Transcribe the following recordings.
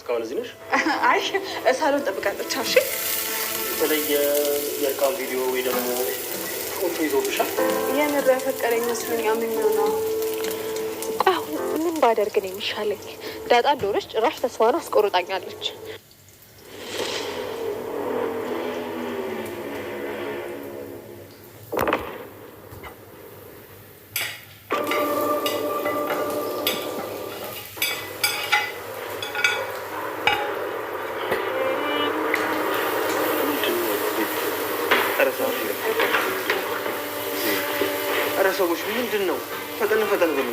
እስካሁን እዚህ ነሽ? አይ ሳሎን ጠብቃለች። እሺ የተለየ የእርቃን ቪዲዮ ወይ ደግሞ ፎቶ ይዞብሻል? የምር ያፈቀረኝ መስሎኝ አምኜው ነው። አሁን ምን ባደርግ ነው የሚሻለኝ? ዳጣ እንደሆነች ጭራሽ ተስፋዋን አስቆርጣኛለች። ሰዎች ምንድን ነው? ፈጠን ፈጠን በሉ፣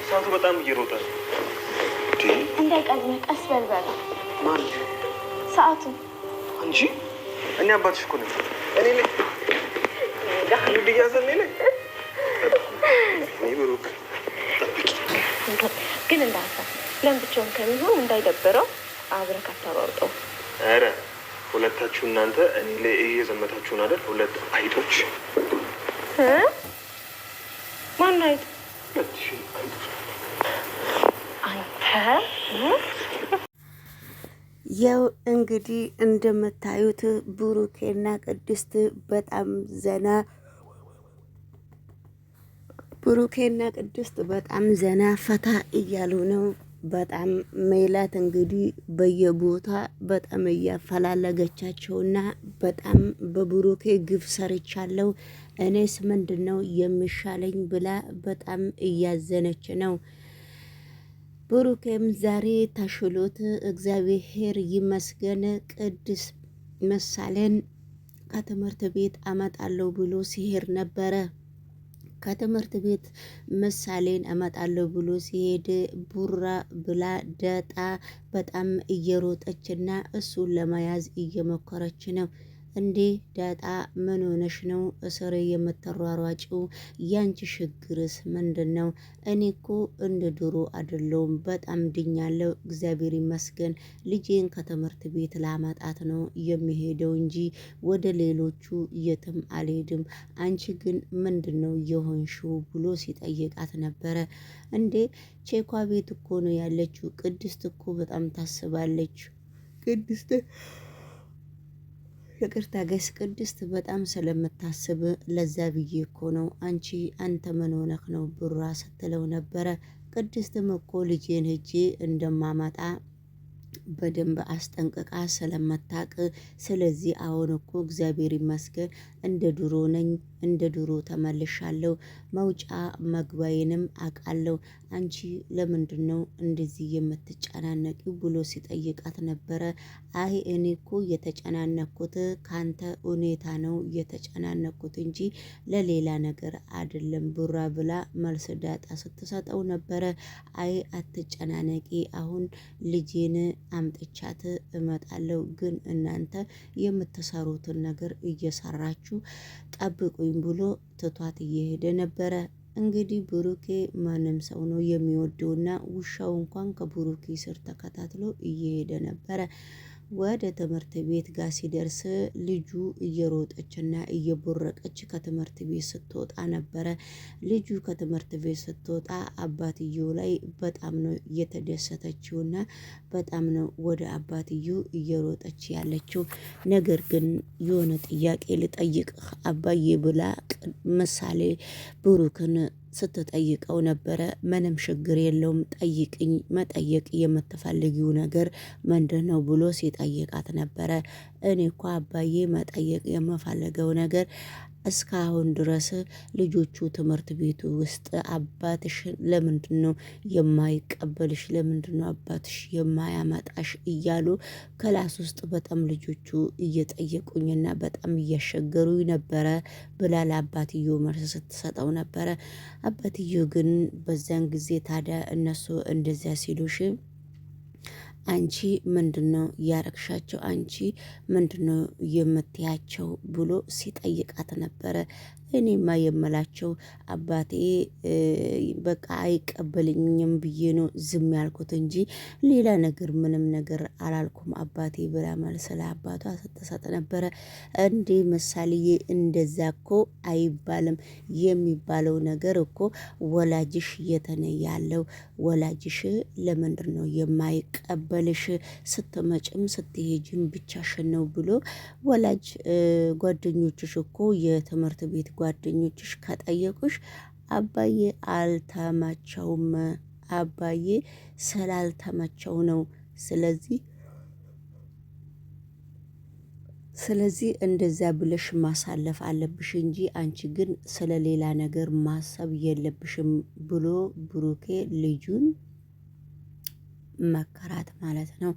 ሰዓቱ በጣም እየሮጠ ነው። እንዳይቀድመህ ቀስ በል በል። ማን? ሰዓቱ። አንቺ? እኔ አባትሽ እኮ ነኝ። እኔ ነኝ ድያዘን ነኝ። እኔ ብሩክ ግን እንዳታ ለምብቻውን ከሚሆን እንዳይደብረው አብረህ አታሯሩጠው። ኧረ ሁለታችሁ እናንተ እኔ ላይ እየዘመታችሁን አይደል? ሁለት አይጦች። ማን አይጥ? ያው እንግዲህ እንደምታዩት ብሩኬና ቅድስት በጣም ዘና ፈታ እያሉ ነው። በጣም ሜላት እንግዲህ በየቦታ በጣም እያፈላለገቻቸውና በጣም በብሩኬ ግፍ ሰርቻለሁ እኔስ ምንድነው የሚሻለኝ ብላ በጣም እያዘነች ነው። ብሩኬም ዛሬ ተሽሎት እግዚአብሔር ይመስገን ቅድስት ምሳሌን ከትምህርት ቤት አመጣለሁ ብሎ ሲሄድ ነበረ። ከትምህርት ቤት ምሳሌን አመጣለሁ ብሎ ሲሄድ ቡራ ብላ ዳጣ በጣም እየሮጠችና እሱን ለመያዝ እየሞከረች ነው። እንዴ ዳጣ ምን ሆነሽ ነው እስር የምትሯሯጪው? ያንቺ ችግርስ ምንድን ነው? እኔ እኮ እንደ ድሮ አይደለሁም፣ በጣም ድኛለሁ፣ እግዚአብሔር ይመስገን። ልጄን ከትምህርት ቤት ላመጣት ነው የሚሄደው እንጂ ወደ ሌሎቹ የትም አልሄድም። አንቺ ግን ምንድን ነው የሆንሽው ብሎ ሲጠይቃት ነበረ። እንዴ ቼኳ ቤት እኮ ነው ያለችው። ቅድስት እኮ በጣም ታስባለች። ይቅርታ ጋይስ፣ ቅድስት በጣም ስለምታስብ ለዛ ብዬ እኮ ነው። አንተ ምን ሆነህ ነው ብራ ስትለው ነበረ። ቅድስትም እኮ ልጄን ሄጄ እንደማመጣ በደንብ አስጠንቅቃ ስለመታቅ፣ ስለዚህ አሁን እኮ እግዚአብሔር ይመስገን እንደ ድሮ ነኝ፣ እንደ ድሮ ተመልሻለሁ፣ መውጫ መግባዬንም አውቃለሁ። አንቺ ለምንድን ነው እንደዚህ የምትጨናነቂው ብሎ ሲጠይቃት ነበረ። አይ እኔ እኮ የተጨናነኩት ካንተ ሁኔታ ነው የተጨናነኩት እንጂ ለሌላ ነገር አይደለም ቡራ ብላ መልስ ዳጣ ስትሰጠው ነበረ። አይ አትጨናነቂ፣ አሁን ልጄን አምጥቻት እመጣለሁ፣ ግን እናንተ የምትሰሩትን ነገር እየሰራችሁ ጠብቁኝ ብሎ ትቷት እየሄደ ነበረ። እንግዲህ ብሩኬ ማንም ሰው ነው የሚወደውና ውሻው እንኳን ከብሩኬ ስር ተከታትሎ እየሄደ ነበረ። ወደ ትምህርት ቤት ጋር ሲደርስ ልጁ እየሮጠችና እየቦረቀች ከትምህርት ቤት ስትወጣ ነበረ። ልጁ ከትምህርት ቤት ስትወጣ አባትየው ላይ በጣም ነው እየተደሰተችውና በጣም ነው ወደ አባትየው እየሮጠች ያለችው። ነገር ግን የሆነ ጥያቄ ልጠይቅ አባዬ ብላ ምሳሌ ብሩክን ስትጠይቀው ነበረ። ምንም ችግር የለውም ጠይቅኝ፣ መጠየቅ የምትፈልጊው ነገር ምንድን ነው ብሎ ሲጠይቃት ነበረ። እኔ እኮ አባዬ መጠየቅ የምፈልገው ነገር እስካሁን ድረስ ልጆቹ ትምህርት ቤቱ ውስጥ አባትሽ ለምንድን ነው የማይቀበልሽ? ለምንድን ነው አባትሽ የማያመጣሽ? እያሉ ክላስ ውስጥ በጣም ልጆቹ እየጠየቁኝና በጣም እያሸገሩኝ ነበረ ብላ ለአባትየው መልስ ስትሰጠው ነበረ። አባትየው ግን በዛን ጊዜ ታዲያ እነሱ እንደዚያ ሲሉሽ አንቺ ምንድነው ያረግሻቸው? አንቺ ምንድነው የምትያቸው ብሎ ሲጠይቃት ነበረ። እኔማ የምላቸው አባቴ በቃ አይቀበልኝም ብዬ ነው ዝም ያልኩት እንጂ ሌላ ነገር ምንም ነገር አላልኩም አባቴ ብላ መልስ ለአባቷ ስትሰጥ ነበረ። እንዴ ምሳሌዬ እንደዛ እኮ አይባልም። የሚባለው ነገር እኮ ወላጅሽ የተነ ያለው ወላጅሽ ለምንድን ነው የማይቀበልሽ? ስትመጭም ስትሄጅም ብቻሽን ነው ብሎ ወላጅ ጓደኞችሽ እኮ የትምህርት ቤት ጓደኞችሽ ከጠየቁሽ አባዬ አልተመቸውም፣ አባዬ ስላልተመቸው ነው። ስለዚህ እንደዛ ብለሽ ማሳለፍ አለብሽ እንጂ አንቺ ግን ስለ ሌላ ነገር ማሰብ የለብሽም ብሎ ብሩኬ ልጁን መከራት ማለት ነው።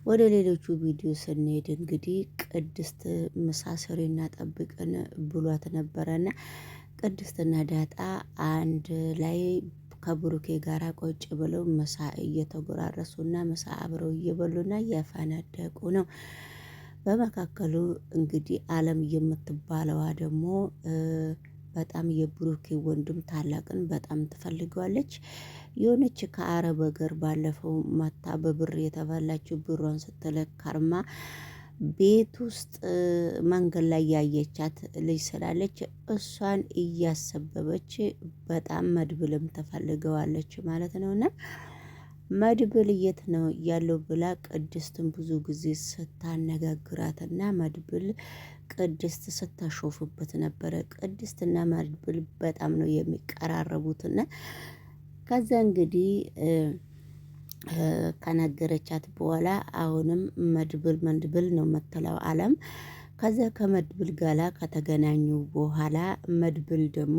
ወደ ሌሎቹ ቪዲዮ ስንሄድ እንግዲህ ቅድስት ምሳ ስሪና ጠብቅን ብሏት ነበረና ቅድስትና ዳጣ አንድ ላይ ከብሩኬ ጋር ቆጭ ብለው ምሳ እየተጎራረሱና ምሳ አብረው እየበሉና እያፈነደቁ ነው። በመካከሉ እንግዲህ አለም የምትባለዋ ደግሞ በጣም የብሩኬ ወንድም ታላቅን በጣም ትፈልገዋለች። የሆነች ከአረብ ሀገር ባለፈው መታ በብር የተበላችው ብሯን ስትለቅ ከርማ ቤት ውስጥ መንገድ ላይ ያየቻት ልጅ ስላለች እሷን እያሰበበች በጣም መድብልም ትፈልገዋለች ማለት ነውና መድብል የት ነው ያለው ብላ ቅድስትን ብዙ ጊዜ ስታነጋግራትና መድብል ቅድስት ስታሾፍበት ነበረ። ቅድስትና መድብል በጣም ነው የሚቀራረቡትና ከዛ እንግዲህ ከነገረቻት በኋላ አሁንም መድብል ነው የምትለው አለም። ከዛ ከመድብል ጋላ ከተገናኙ በኋላ መድብል ደግሞ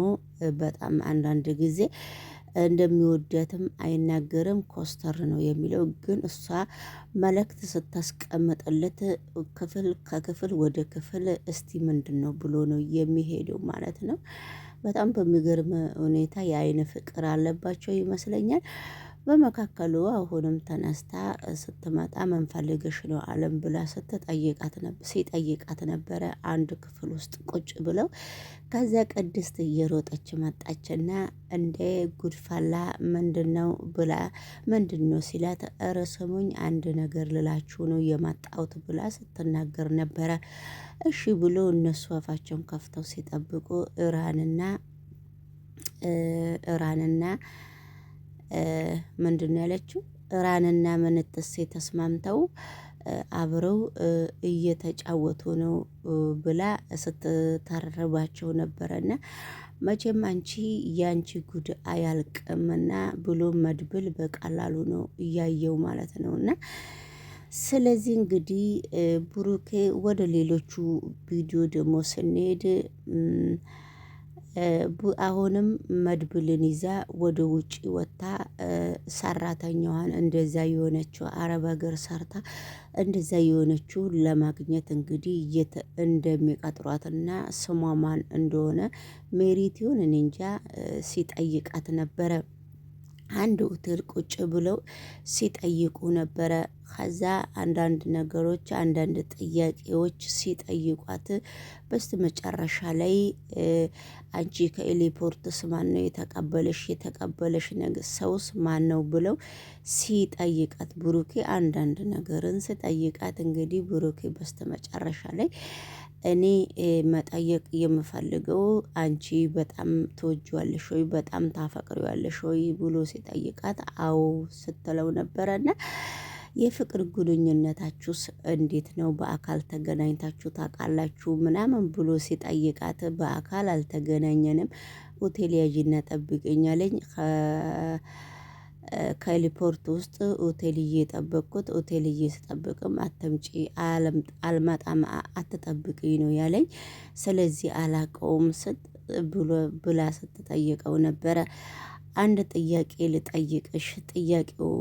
በጣም አንዳንድ ጊዜ እንደሚወዳትም አይናገርም፣ ኮስተር ነው የሚለው። ግን እሷ መልእክት ስታስቀምጥለት ከክፍል ወደ ክፍል እስቲ ምንድን ነው ብሎ ነው የሚሄደው ማለት ነው። በጣም በሚገርም ሁኔታ የአይን ፍቅር አለባቸው ይመስለኛል። በመካከሉ አሁንም ተነስታ ስትመጣ ምን ፈልገሽ ነው አለም ብላ ሲጠይቃት ነበረ አንድ ክፍል ውስጥ ቁጭ ብለው። ከዚያ ቅድስት እየሮጠች መጣችና እንደ ጉድፈላ ምንድነው ብላ ምንድነው ሲላት እረ ስሙኝ አንድ ነገር ልላችሁ ነው የመጣሁት ብላ ስትናገር ነበረ። እሺ ብሎ እነሱ አፋቸውን ከፍተው ሲጠብቁ እራንና ምንድነው ያለችው? እራንና ምንጥሴ ተስማምተው አብረው እየተጫወቱ ነው ብላ ስትተርባቸው ነበረና መቼም አንቺ ያንቺ ጉድ አያልቅምና ብሎ መድብል በቀላሉ ነው እያየው ማለት ነውና ስለዚህ እንግዲህ ብሩኬ ወደ ሌሎቹ ቪዲዮ ደግሞ ስንሄድ አሁንም መድብልን ይዛ ወደ ውጪ ወጥታ ሰራተኛዋን እንደዛ የሆነችው አረብ ሀገር ሰርታ እንደዛ የሆነችው ለማግኘት እንግዲህ እንደሚቀጥሯትና ስሟ ማን እንደሆነ ሜሪቲውን እኔ እንጃ ሲጠይቃት ነበረ። አንድ ሆቴል ቁጭ ብለው ሲጠይቁ ነበረ። ከዛ አንዳንድ ነገሮች አንዳንድ ጥያቄዎች ሲጠይቋት በስተመጨረሻ ላይ አንቺ ከኤሌፖርትስ ማን ነው የተቀበለሽ ነገር ሰውስ ማን ነው ብለው ሲጠይቃት ብሩኬ አንዳንድ ነገርን ሲጠይቃት እንግዲህ ብሩኬ በስተመጨረሻ ላይ እኔ መጠየቅ የምፈልገው አንቺ በጣም ትወጂዋለሽ ወይ በጣም ታፈቅሪዋለሽ ወይ ብሎ ሲጠይቃት አዎ ስትለው ነበረና የፍቅር ግንኙነታችሁስ እንዴት ነው? በአካል ተገናኝታችሁ ታውቃላችሁ? ምናምን ብሎ ሲጠይቃት በአካል አልተገናኘንም፣ ሆቴል ያዥና ጠብቀኝ አለኝ። ከኤሊፖርት ውስጥ ሆቴልዬ የጠበቅኩት ሆቴልዬ ስጠብቅም አተምጪ አልመጣም አትጠብቅኝ ነው ያለኝ። ስለዚህ አላቀውም ብላ ስትጠይቀው ነበረ። አንድ ጥያቄ ልጠይቅሽ፣ ጥያቄው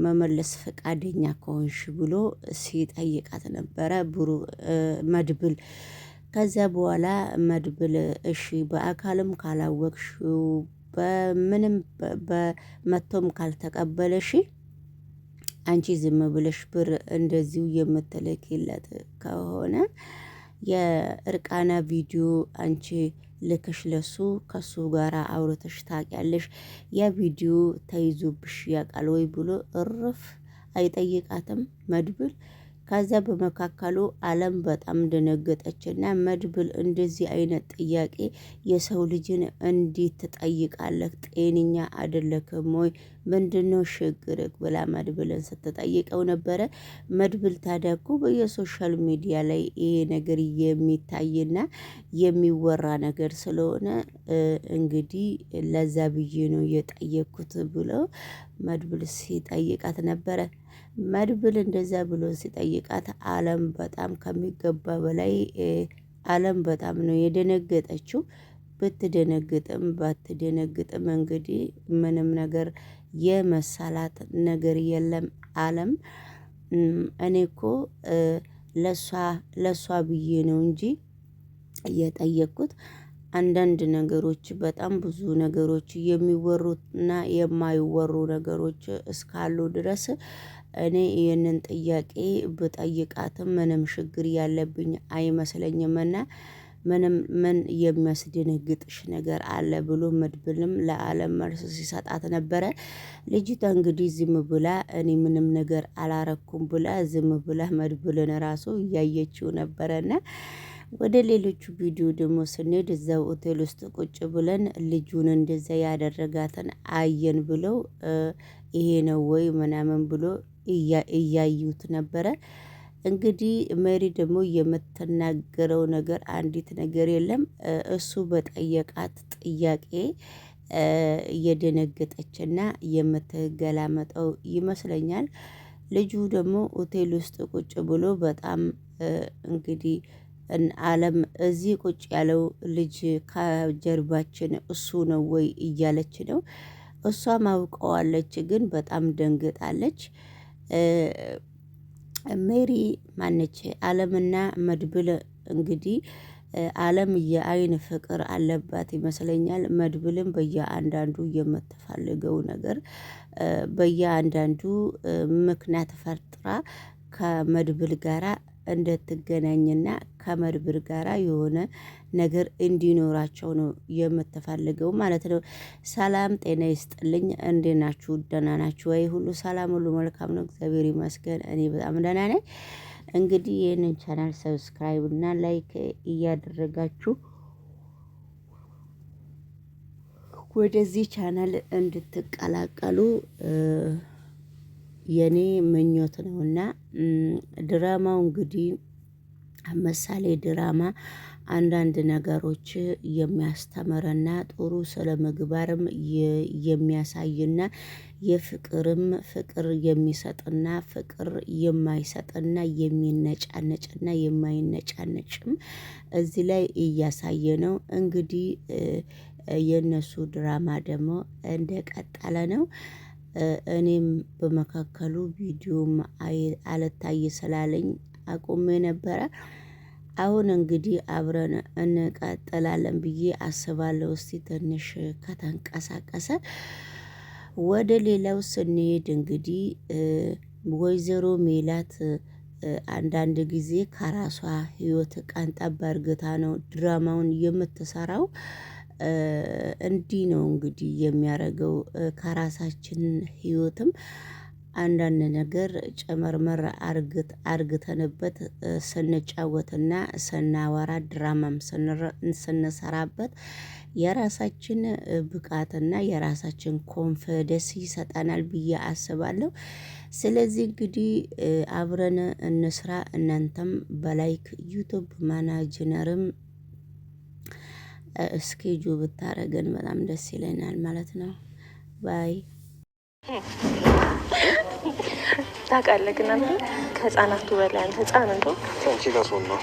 መመለስ ፈቃደኛ ከሆንሽ ብሎ ሲጠይቃት ነበረ መድብል። ከዚያ በኋላ መድብል እሺ በአካልም ካላወቅሽው በምንም በመቶም ካልተቀበለሽ አንቺ ዝም ብለሽ ብር እንደዚሁ የምትልኪለት ከሆነ የእርቃና ቪዲዮ አንቺ ልክሽ ለሱ ከሱ ጋር አውርተሽ ታውቂያለሽ? ያ ቪዲዮ ተይዞብሽ ያውቃል ወይ ብሎ እርፍ አይጠይቃትም መድብል። ከዛ በመካከሉ አለም በጣም ደነገጠችና መድብል እንደዚህ አይነት ጥያቄ የሰው ልጅን እንዴት ትጠይቃለህ? ጤነኛ አይደለክም ወይ? ምንድነው ችግርህ? ብላ መድብልን ስትጠይቀው ነበረ። መድብል ታዲያ እኮ በየሶሻል ሚዲያ ላይ ይሄ ነገር የሚታይና የሚወራ ነገር ስለሆነ እንግዲህ ለዛ ብዬ ነው የጠየኩት ብሎ መድብል ሲጠይቃት ነበረ። መድብል እንደዛ ብሎ ሲጠይቃት አለም በጣም ከሚገባ በላይ አለም በጣም ነው የደነገጠችው። ብትደነግጥም ባትደነግጥም እንግዲህ ምንም ነገር የመሰላት ነገር የለም። አለም እኔ እኮ ለሷ ብዬ ነው እንጂ የጠየቅኩት አንዳንድ ነገሮች በጣም ብዙ ነገሮች የሚወሩና የማይወሩ ነገሮች እስካሉ ድረስ እኔ ይህንን ጥያቄ ብጠይቃትም ምንም ችግር ያለብኝ አይመስለኝምና ምን የሚያስደነግጥሽ ነገር አለ ብሎ መድብልም ለአለም መልስ ሲሰጣት ነበረ። ልጅቷ እንግዲህ ዝም ብላ እኔ ምንም ነገር አላረኩም ብላ ዝም ብላ መድብልን ራሱ እያየችው ነበረና ወደ ሌሎቹ ቪዲዮ ደግሞ ስንሄድ እዛው ሆቴል ውስጥ ቁጭ ብለን ልጁን እንደዛ ያደረጋትን አየን ብለው ይሄ ነው ወይ ምናምን ብሎ እያዩት ነበረ። እንግዲህ ሜሪ ደግሞ የምትናገረው ነገር አንዲት ነገር የለም። እሱ በጠየቃት ጥያቄ እየደነገጠችና የምትገላመጠው ይመስለኛል። ልጁ ደግሞ ሆቴል ውስጥ ቁጭ ብሎ በጣም እንግዲህ አለም እዚህ ቁጭ ያለው ልጅ ከጀርባችን እሱ ነው ወይ እያለች ነው። እሷም አውቀዋለች ግን በጣም ደንግጣለች። ሜሪ ማነች አለምና መድብል እንግዲህ አለም የአይን ፍቅር አለባት ይመስለኛል። መድብልም በየአንዳንዱ የምትፈልገው ነገር በየአንዳንዱ ምክንያት ፈጥራ ከመድብል ጋራ እንድትገናኝና ከመድብል ጋራ የሆነ ነገር እንዲኖራቸው ነው የምትፈልገው ማለት ነው። ሰላም ጤና ይስጥልኝ። እንዴት ናችሁ? ደህና ናችሁ ወይ? ሁሉ ሰላም ሁሉ መልካም ነው፣ እግዚአብሔር ይመስገን። እኔ በጣም ደህና ነኝ። እንግዲህ ይህንን ቻናል ሰብስክራይብ እና ላይክ እያደረጋችሁ ወደዚህ ቻናል እንድትቀላቀሉ የኔ ምኞት ነውና ድራማው እንግዲህ ምሳሌ ድራማ አንዳንድ ነገሮች የሚያስተምርና ጥሩ ስለ ምግባርም የሚያሳይና የፍቅርም ፍቅር የሚሰጥና ፍቅር የማይሰጥና የሚነጫነጭና የማይነጫነጭም እዚህ ላይ እያሳየ ነው። እንግዲህ የነሱ ድራማ ደግሞ እንደቀጠለ ነው። እኔም በመካከሉ ቪዲዮም አልታይ ስላለኝ አቁሜ ነበረ። አሁን እንግዲህ አብረን እንቀጥላለን ብዬ አስባለሁ። እስቲ ትንሽ ከተንቀሳቀሰ ወደ ሌላው ስንሄድ እንግዲህ ወይዘሮ ሜላት አንዳንድ ጊዜ ከራሷ ህይወት ቀንጠብ አርግታ ነው ድራማውን የምትሰራው። እንዲህ ነው እንግዲህ የሚያደርገው። ከራሳችን ህይወትም አንዳንድ ነገር ጨመርመር አርግተንበት ስንጫወትና ስናወራ ድራማም ስንሰራበት የራሳችን ብቃትና የራሳችን ኮንፊደንስ ይሰጠናል ብዬ አስባለሁ። ስለዚህ እንግዲህ አብረን እንስራ። እናንተም በላይክ ዩቲዩብ ማናጀርም እስኬጁ ብታረገን በጣም ደስ ይለናል ማለት ነው። ባይ ታውቃለህ ግን አንተ ከህፃናቱ በላይ አንተ ህፃን እንደው አንቺ ጋር ነው